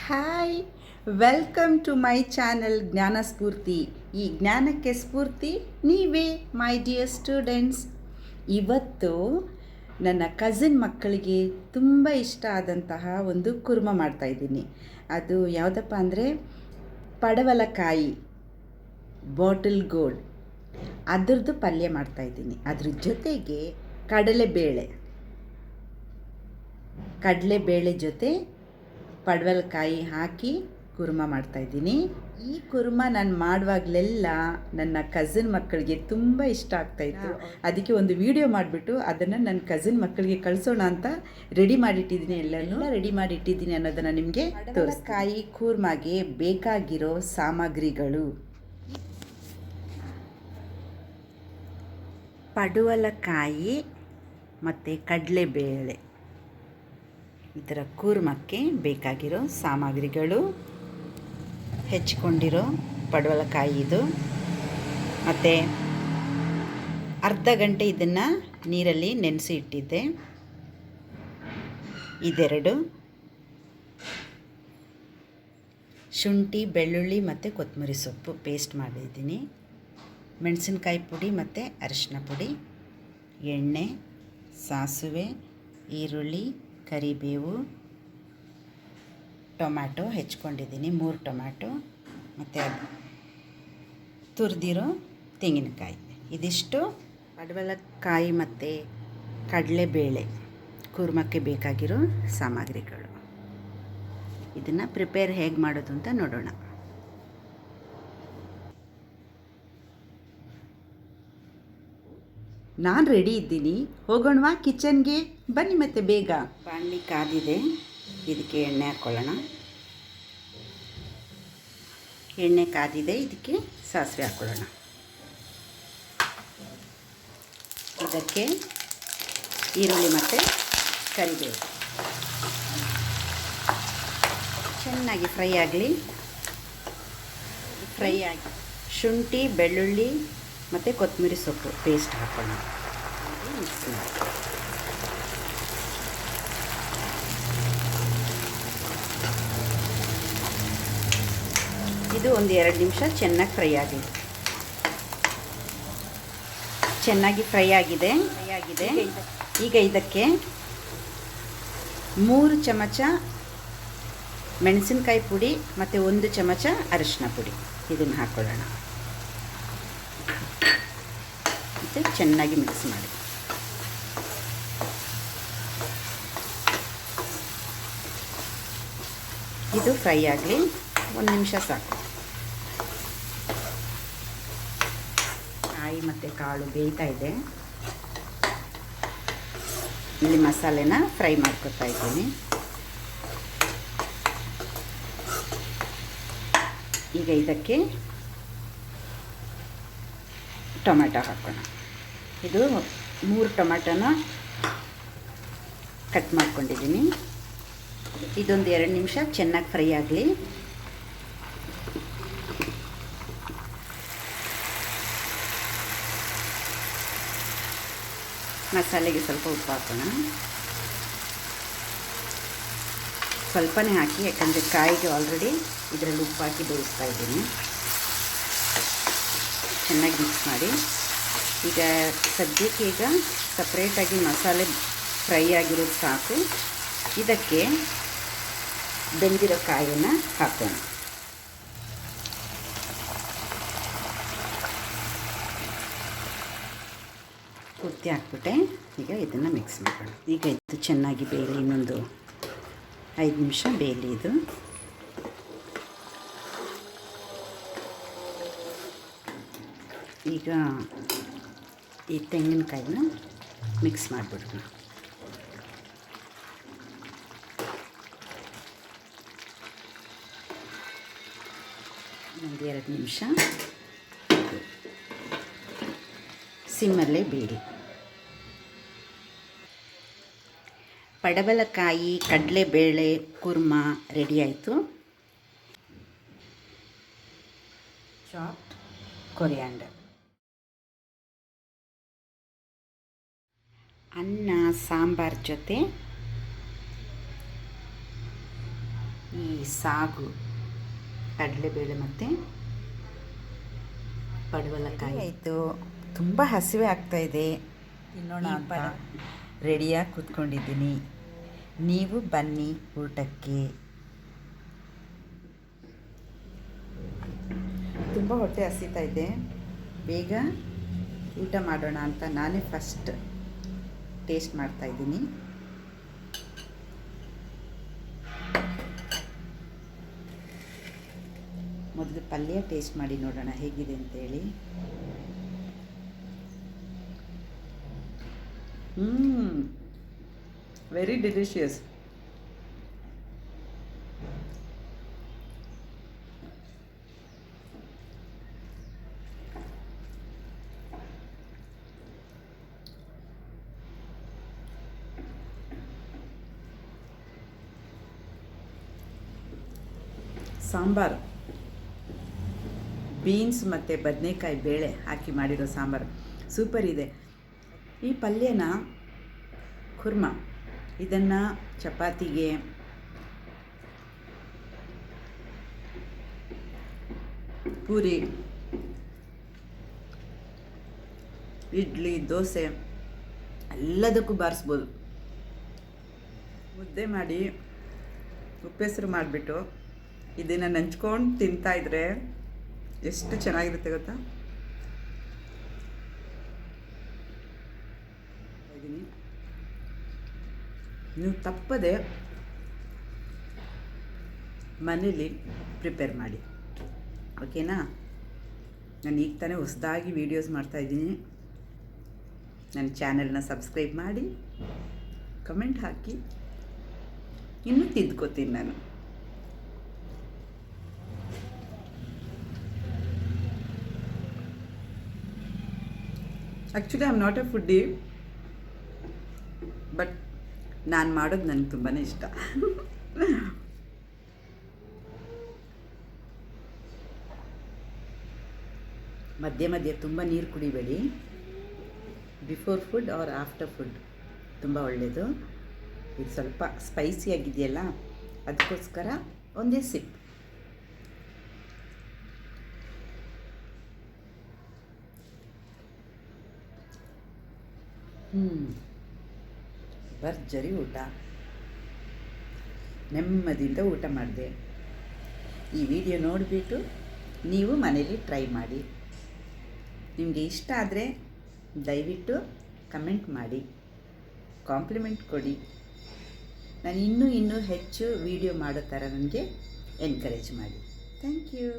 Hi, welcome to my channel Jnana Spoorthi. ಈ ಜ್ಞಾನಕ್ಕೆ ಸ್ಫೂರ್ತಿ ನೀವೇ ಮೈ ಡಿಯರ್ ಸ್ಟೂಡೆಂಟ್ಸ್. ಇವತ್ತು ನನ್ನ ಕಸಿನ್ ಮಕ್ಕಳಿಗೆ ತುಂಬ ಇಷ್ಟ ಆದಂತಹ ಒಂದು ಕುರ್ಮ ಮಾಡ್ತಾಯಿದ್ದೀನಿ. ಅದು ಯಾವುದಪ್ಪ ಅಂದರೆ ಪಡವಲಕಾಯಿ, ಬಾಟಲ್ ಗೋಲ್ಡ್, ಅದರದ್ದು ಪಲ್ಯ ಮಾಡ್ತಾಯಿದ್ದೀನಿ. ಅದ್ರ ಜೊತೆಗೆ ಕಡಲೆಬೇಳೆ ಜೊತೆ ಪಡವಲಕಾಯಿ ಹಾಕಿ ಕುರ್ಮ ಮಾಡ್ತಾಯಿದ್ದೀನಿ. ಈ ಕುರ್ಮ ನಾನು ಮಾಡುವಾಗಲೆಲ್ಲ ನನ್ನ ಕಸಿನ್ ಮಕ್ಕಳಿಗೆ ತುಂಬ ಇಷ್ಟ ಆಗ್ತಾಯಿತ್ತು. ಅದಕ್ಕೆ ಒಂದು ವಿಡಿಯೋ ಮಾಡಿಬಿಟ್ಟು ಅದನ್ನು ನನ್ನ ಕಸಿನ್ ಮಕ್ಕಳಿಗೆ ಕಳಿಸೋಣ ಅಂತ ರೆಡಿ ಮಾಡಿಟ್ಟಿದ್ದೀನಿ. ಎಲ್ಲ ರೆಡಿ ಮಾಡಿಟ್ಟಿದ್ದೀನಿ ಅನ್ನೋದನ್ನು ನಿಮಗೆ ಪಡವಲಕಾಯಿ ಕುರ್ಮಗೆ ಬೇಕಾಗಿರೋ ಸಾಮಗ್ರಿಗಳು: ಪಡವಲಕಾಯಿ ಮತ್ತು ಕಡಲೆಬೇಳೆ. ಇದರ ಕೂರ್ಮಕ್ಕೆ ಬೇಕಾಗಿರೋ ಸಾಮಗ್ರಿಗಳು: ಹೆಚ್ಚಿಕೊಂಡಿರೋ ಪಡವಲಕಾಯಿ ಇದು, ಮತ್ತು ಅರ್ಧ ಗಂಟೆ ಇದನ್ನು ನೀರಲ್ಲಿ ನೆನೆಸಿ ಇಟ್ಟಿದ್ದೆ. ಇದೆರಡು ಶುಂಠಿ, ಬೆಳ್ಳುಳ್ಳಿ ಮತ್ತು ಕೊತ್ತಂಬರಿ ಸೊಪ್ಪು ಪೇಸ್ಟ್ ಮಾಡಿದ್ದೀನಿ. ಮೆಣಸಿನ್ಕಾಯಿ ಪುಡಿ ಮತ್ತು ಅರಿಶಿನ ಪುಡಿ, ಎಣ್ಣೆ, ಸಾಸಿವೆ, ಈರುಳ್ಳಿ, ಕರಿಬೇವು, ಟೊಮ್ಯಾಟೊ ಹೆಚ್ಚಿಕೊಂಡಿದ್ದೀನಿ, 3 ಟೊಮ್ಯಾಟೊ, ಮತ್ತು ತುರಿದಿರೋ ತೆಂಗಿನಕಾಯಿ. ಇದಿಷ್ಟು ಪಡವಲಕಾಯಿ ಮತ್ತು ಕಡಲೆಬೇಳೆ ಕುರ್ಮಕ್ಕೆ ಬೇಕಾಗಿರೋ ಸಾಮಗ್ರಿಗಳು. ಇದನ್ನು ಪ್ರಿಪೇರ್ ಹೇಗೆ ಮಾಡೋದು ಅಂತ ನೋಡೋಣ. ನಾನು ರೆಡಿ ಇದ್ದೀನಿ, ಹೋಗೋಣವಾ ಕಿಚನ್ಗೆ? ಬನ್ನಿ ಮತ್ತೆ ಬೇಗ. ಬಾಣಲಿ ಕಾದಿದೆ, ಇದಕ್ಕೆ ಎಣ್ಣೆ ಹಾಕ್ಕೊಳ್ಳೋಣ. ಎಣ್ಣೆ ಕಾದಿದೆ, ಇದಕ್ಕೆ ಸಾಸಿವೆ ಹಾಕ್ಕೊಳ್ಳೋಣ. ಇದಕ್ಕೆ ಈರುಳ್ಳಿ ಮತ್ತು ಕರಿಬೇವು ಚೆನ್ನಾಗಿ ಫ್ರೈ ಆಗಲಿ. ಶುಂಠಿ, ಬೆಳ್ಳುಳ್ಳಿ ಮತ್ತು ಕೊತ್ತಂಬರಿ ಸೊಪ್ಪು ಪೇಸ್ಟ್ ಹಾಕೋಣ. ಮಿಕ್ಸ್ ಮಾಡಿ. ಇದು ಒಂದು 2 ನಿಮಿಷ ಚೆನ್ನಾಗಿ ಫ್ರೈ ಆಗಲಿ. ಚೆನ್ನಾಗಿ ಫ್ರೈ ಆಗಿದೆ. ಈಗ ಇದಕ್ಕೆ 3 ಚಮಚ ಮೆಣಸಿನಕಾಯಿ ಪುಡಿ ಮತ್ತು 1 ಚಮಚ ಅರಿಶಿನ ಪುಡಿ ಇದನ್ನು ಹಾಕ್ಕೊಳ್ಳೋಣ. ಮತ್ತು ಚೆನ್ನಾಗಿ ಮಿಕ್ಸ್ ಮಾಡಿ. ಇದು ಫ್ರೈ ಆಗಲಿ, 1 ನಿಮಿಷ ಸಾಕು. ಕಾಯಿ ಮತ್ತು ಕಾಳು ಬೇಯ್ತಾ ಇದೆ. ಇಲ್ಲಿ ಮಸಾಲೆನ ಫ್ರೈ ಮಾಡ್ಕೊತಾ ಇದ್ದೀನಿ. ಈಗ ಇದಕ್ಕೆ ಟೊಮೆಟೊ ಹಾಕೋಣ. ಇದು 3 ಟೊಮೆಟೊನ ಕಟ್ ಮಾಡ್ಕೊಂಡಿದ್ದೀನಿ. ಇದೊಂದು 2 ನಿಮಿಷ ಚೆನ್ನಾಗಿ ಫ್ರೈ ಆಗಲಿ. ಮಸಾಲೆಗೆ ಸ್ವಲ್ಪ ಉಪ್ಪು ಹಾಕೋಣ. ಸ್ವಲ್ಪನೇ ಹಾಕಿ, ಯಾಕಂದರೆ ಕಾಯಿಗೆ ಆಲ್ರೆಡಿ ಇದರಲ್ಲಿ ಉಪ್ಪು ಹಾಕಿ ಬೇಯಿಸ್ತಾ ಇದ್ದೀನಿ. ಚೆನ್ನಾಗಿ ಮಿಕ್ಸ್ ಮಾಡಿ. ಈಗ ಸದ್ಯಕ್ಕೆ ಸಪ್ರೇಟಾಗಿ ಮಸಾಲೆ ಫ್ರೈ ಆಗಿರೋದು ಸಾಕು. ಇದಕ್ಕೆ ಬೆಂದಿರೋ ಕಾಯನ್ನು ಹಾಕೋಣ. ಪೂರ್ತಿ ಹಾಕ್ಬಿಟ್ಟೆ. ಈಗ ಇದನ್ನು ಮಿಕ್ಸ್ ಮಾಡೋಣ. ಈಗ ಇದು ಚೆನ್ನಾಗಿ ಬೇಯಲಿ, ಇನ್ನೊಂದು 5 ನಿಮಿಷ ಬೇಯಲಿ ಇದು. ಈಗ ಈ ತೆಂಗಿನಕಾಯಿನ ಮಿಕ್ಸ್ ಮಾಡಿಬಿಡೋಣ. ಒಂದು 2 ನಿಮಿಷ ಸಿಮ್ಮಲ್ಲೇ ಬೇಡಿ. ಪಡವಲಕಾಯಿ ಕಡಲೆಬೇಳೆ ಕುರ್ಮ ರೆಡಿ ಆಯಿತು. ಚಾಪ್ಡ್ ಕೊರಿಯಾಂಡರ್, ಅನ್ನ ಸಾಂಬಾರ್ ಜೊತೆ ಈ ಸಾಗು ಕಡಲೆಬೇಳೆ ಮತ್ತು ಪಡವಲಕಾಯಿ ಆಯಿತು. ತುಂಬ ಹಸಿವೆ ಆಗ್ತಾಯಿದೆ, ತಿನ್ನೋಣ ಅಂತ ರೆಡಿಯಾಗಿ ಕೂತ್ಕೊಂಡಿದ್ದೀನಿ. ನೀವು ಬನ್ನಿ ಊಟಕ್ಕೆ. ತುಂಬ ಹೊಟ್ಟೆ ಹಸಿತಾ ಇದೆ, ಬೇಗ ಊಟ ಮಾಡೋಣ ಅಂತ ನಾನೇ ಫಸ್ಟ್ ಟೇಸ್ಟ್ ಮಾಡ್ತಾಯಿದ್ದೀನಿ. ಮೊದಲು ಪಲ್ಯ ಟೇಸ್ಟ್ ಮಾಡಿ ನೋಡೋಣ ಹೇಗಿದೆ ಅಂತೇಳಿ. Very delicious. ಸಾಂಬಾರು, ಬೀನ್ಸ್ ಮತ್ತು ಬದನೆಕಾಯಿ ಬೇಳೆ ಹಾಕಿ ಮಾಡಿರೋ ಸಾಂಬಾರು ಸೂಪರ್ ಇದೆ. ಈ ಪಲ್ಯನ ಕುರ್ಮಾ, ಇದನ್ನು ಚಪಾತಿಗೆ, ಪೂರಿ, ಇಡ್ಲಿ, ದೋಸೆ ಎಲ್ಲದಕ್ಕೂ ಬಾರಿಸ್ಬೋದು. ಮುದ್ದೆ ಮಾಡಿ ಉಪ್ಪೆಸರು ಮಾಡಿಬಿಟ್ಟು ಇದನ್ನು ನಂಚ್ಕೊಂಡು ತಿಂತಾಯಿದ್ರೆ ಎಷ್ಟು ಚೆನ್ನಾಗಿರುತ್ತೆ ಗೊತ್ತಾ. ನೀವು ತಪ್ಪದೆ ಮನೇಲಿ ಪ್ರಿಪೇರ್ ಮಾಡಿ, ಓಕೆನಾ. ನಾನು ಈಗ ತಾನೇ ಹೊಸದಾಗಿ ವೀಡಿಯೋಸ್ ಮಾಡ್ತಾಯಿದ್ದೀನಿ. ನನ್ನ ಚಾನೆಲ್ನ ಸಬ್ಸ್ಕ್ರೈಬ್ ಮಾಡಿ, ಕಮೆಂಟ್ ಹಾಕಿ, ಇನ್ನೂ ತಿದ್ಕೋತೀನಿ ನಾನು. Actually I am not a foodie, but ನಾನು ಮಾಡೋದು ನನಗೆ ತುಂಬಾ ಇಷ್ಟ. ಮಧ್ಯೆ ಮಧ್ಯೆ ತುಂಬ ನೀರು ಕುಡಿಬೇಡಿ. Before food or after food ತುಂಬ ಒಳ್ಳೆಯದು. ಇದು ಸ್ವಲ್ಪ ಸ್ಪೈಸಿಯಾಗಿದೆಯಲ್ಲ, ಅದಕ್ಕೋಸ್ಕರ ಒಂದೇ ಸಿಪ್. ಭರ್ಜರಿ ಊಟ, ನೆಮ್ಮದಿಯಿಂದ ಊಟ ಮಾಡಿದೆ. ಈ ವಿಡಿಯೋ ನೋಡಿಬಿಟ್ಟು ನೀವು ಮನೇಲಿ ಟ್ರೈ ಮಾಡಿ. ನಿಮಗೆ ಇಷ್ಟ ಆದರೆ ದಯವಿಟ್ಟು ಕಮೆಂಟ್ ಮಾಡಿ, ಕಾಂಪ್ಲಿಮೆಂಟ್ ಕೊಡಿ. ನಾನು ಇನ್ನೂ ಹೆಚ್ಚು ವಿಡಿಯೋ ಮಾಡೋ ಥರ ನನಗೆ ಎನ್ಕರೇಜ್ ಮಾಡಿ. Thank you.